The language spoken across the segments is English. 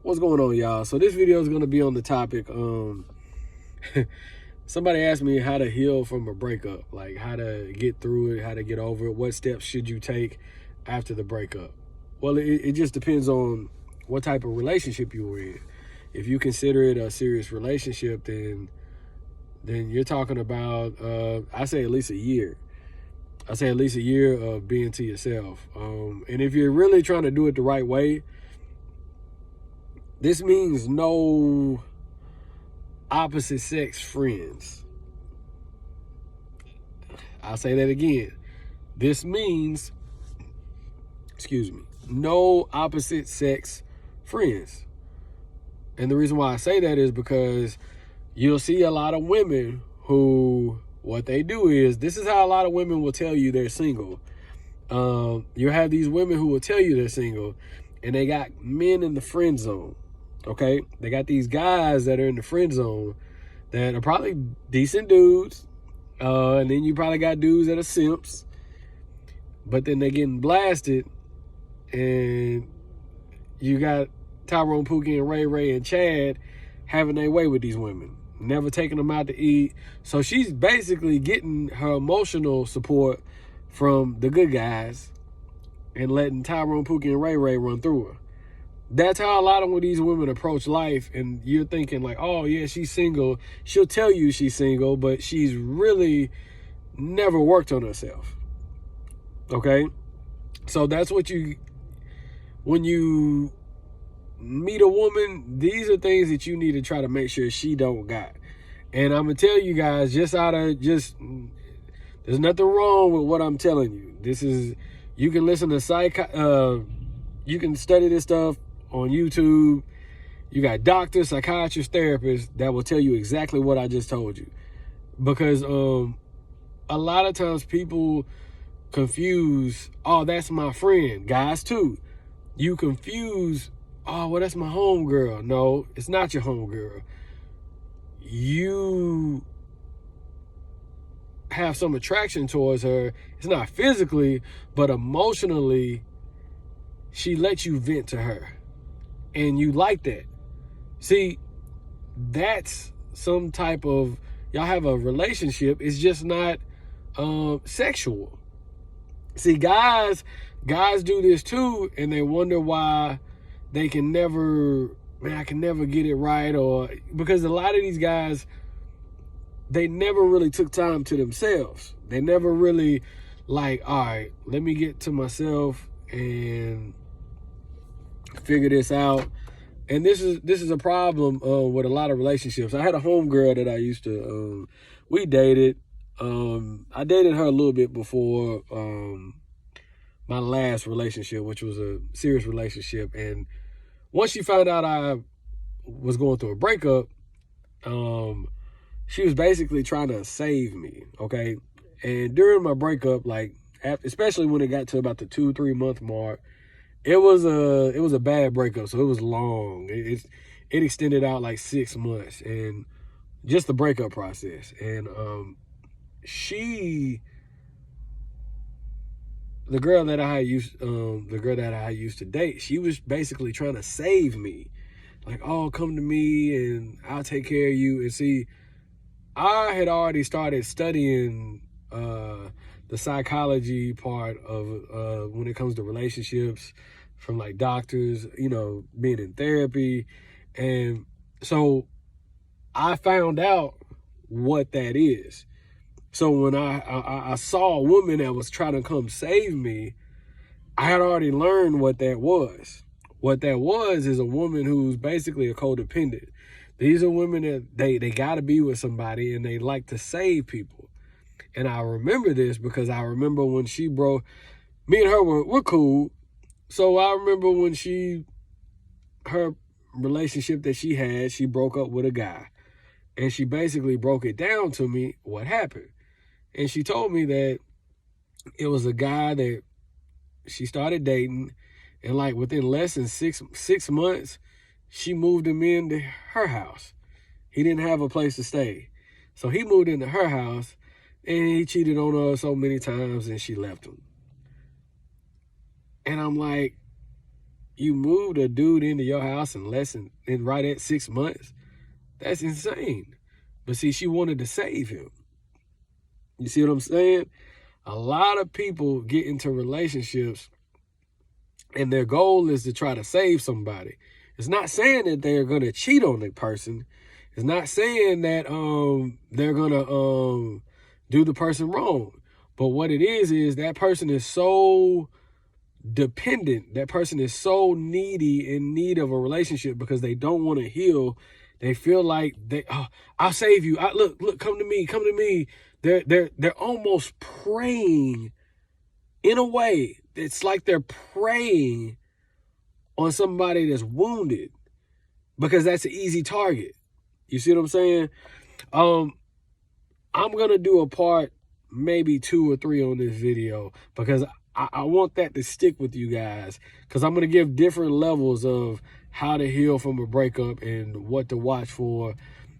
What's going on, y'all? So this video is going to be on the topic. Somebody asked me how to heal from a breakup, like how to get through it, how to get over it. What steps should you take after the breakup? Well, it just depends on what type of relationship you were in. If you consider it a serious relationship, then you're talking about, I say at least a year. I say at least a year of being to yourself. And if you're really trying to do it the right way, this means no opposite sex friends. I'll say that again. This means, no opposite sex friends. And the reason why I say that is because you'll see a lot of women who, what they do is, this is how a lot of women will tell you they're single. You have these women who will tell you they're single, and they got men in the friend zone. Okay, they got these guys that are in the friend zone that are probably decent dudes, and then you probably got dudes that are simps, but then they're getting blasted, and you got Tyrone, Pookie, and Ray and Chad having their way with these women, never taking them out to eat. So she's basically getting her emotional support from the good guys and letting Tyrone, Pookie, and Ray run through her. That's how a lot of these women approach life, and you're thinking like, oh yeah, she's single. She'll tell you she's single, but she's really never worked on herself. Okay? So that's what when you meet a woman, these are things that you need to try to make sure she don't got. And I'm gonna tell you guys, there's nothing wrong with what I'm telling you. You can listen to you can study this stuff on YouTube. You got doctors, psychiatrists, therapists that will tell you exactly what I just told you. Because a lot of times people confuse, oh, that's my friend. Guys too. You confuse, oh, well, that's my homegirl. No, it's not your homegirl. You have some attraction towards her. It's not physically, but emotionally, she lets you vent to her. And you like that. See, that's some type of, y'all have a relationship. It's just not sexual. See, guys do this too, and they wonder why they can never, I can never get it right, or because a lot of these guys, they never really took time to themselves. They never really like, all right, let me get to myself and figure this out. And this is a problem with a lot of relationships. I had a homegirl that I used to, we dated. I dated her a little bit before my last relationship, which was a serious relationship. And once she found out I was going through a breakup, she was basically trying to save me, okay? And during my breakup, like, especially when it got to about the 2-3 month mark, it was a bad breakup, so it was long. It extended out like 6 months, and just the breakup process. And the girl that I used to date, she was basically trying to save me, like, oh, come to me and I'll take care of you. And see, I had already started studying the psychology part of when it comes to relationships, from like doctors, being in therapy. And so I found out what that is. So when I saw a woman that was trying to come save me, I had already learned what that was. What that was is a woman who's basically a codependent. These are women that they got to be with somebody, and they like to save people. And I remember this because I remember when she broke, me and her were cool. So I remember when her relationship that she had, she broke up with a guy. And she basically broke it down to me what happened. And she told me that it was a guy that she started dating, and like within less than six months, she moved him into her house. He didn't have a place to stay. So he moved into her house, and he cheated on her so many times, and she left him. And I'm like, You moved a dude into your house in right at 6 months. That's insane. But see, she wanted to save him. You see what I'm saying? A lot of people get into relationships and their goal is to try to save somebody. It's not saying that they're going to cheat on the person. It's not saying that they're going to do the person wrong. But what it is that person is so dependent. That person is so needy, in need of a relationship because they don't want to heal. They feel like I'll save you. Look, come to me. They're almost preying in a way. It's like they're preying on somebody that's wounded because that's an easy target. You see what I'm saying? I'm going to do a part maybe 2 or 3 on this video because I want that to stick with you guys because I'm going to give different levels of how to heal from a breakup and what to watch for,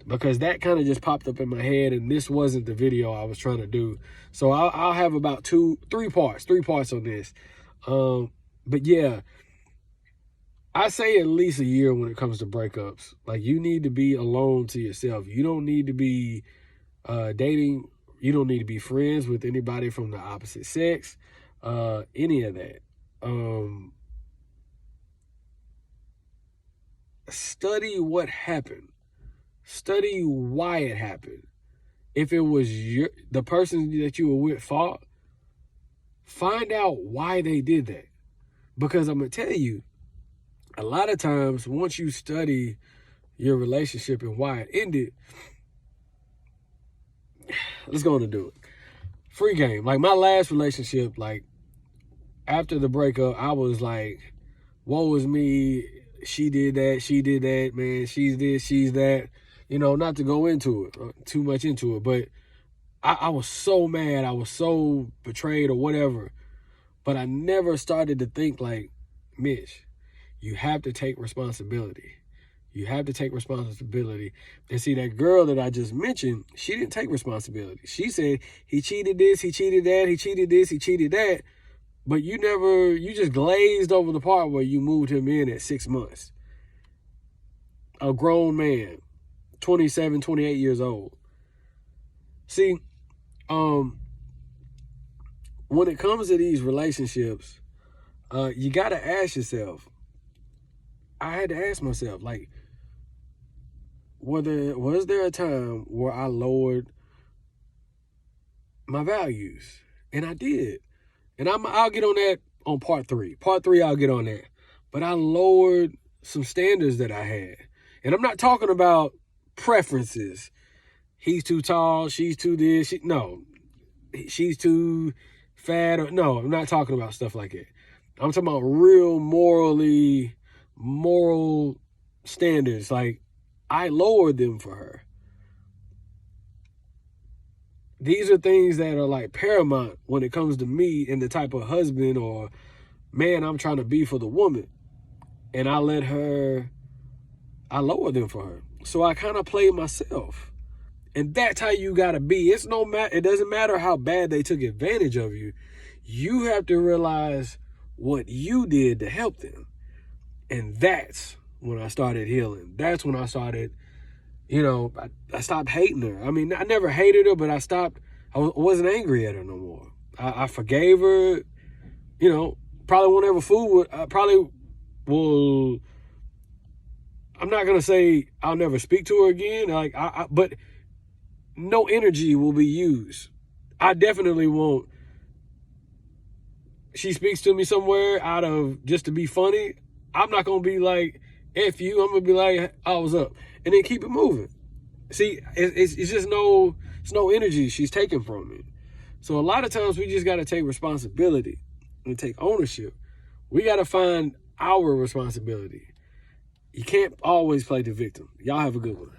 because that kind of just popped up in my head and this wasn't the video I was trying to do. So I'll have about 3 parts on this. But yeah, I say at least a year when it comes to breakups. Like, you need to be alone to yourself. You don't need to be dating. You don't need to be friends with anybody from the opposite sex. Any of that. Study what happened. Study why it happened. If it was the person that you were with fought, find out why they did that. Because I'm going to tell you, a lot of times, once you study your relationship and why it ended, let's go on and do it. Free game. Like, my last relationship, like, after the breakup, I was like, woe is me. She did that, man. She's this, she's that. You know, not to go into it, too much into it, but I was so mad. I was so betrayed or whatever. But I never started to think like, Mitch, you have to take responsibility. You have to take responsibility. And see, that girl that I just mentioned, she didn't take responsibility. She said, he cheated this, he cheated that, he cheated this, he cheated that. But you just glazed over the part where you moved him in at 6 months. A grown man, 27, 28 years old. See, when it comes to these relationships, you got to ask yourself, I had to ask myself, like, was there a time where I lowered my values? And I did. And I'll get on that on part 3. Part 3, I'll get on that. But I lowered some standards that I had. And I'm not talking about preferences. He's too tall, she's too this. No, she's too fat. No, I'm not talking about stuff like that. I'm talking about real moral standards. Like, I lowered them for her. These are things that are like paramount when it comes to me and the type of husband or man I'm trying to be for the woman. And I lowered them for her. So I kind of played myself. And that's how you got to be. It doesn't matter how bad they took advantage of you. You have to realize what you did to help them. And that's when I started healing. That's when I started, I stopped hating her. I mean, I never hated her, but I wasn't angry at her no more. I forgave her, probably won't ever fool with, I'm not going to say I'll never speak to her again. But no energy will be used. I definitely won't. She speaks to me somewhere out of just to be funny. I'm not going to be like, F you. I'm going to be like, oh, what's up? And then keep it moving. See, it's just no energy she's taking from me. So a lot of times we just got to take responsibility and take ownership. We got to find our responsibility. You can't always play the victim. Y'all have a good one.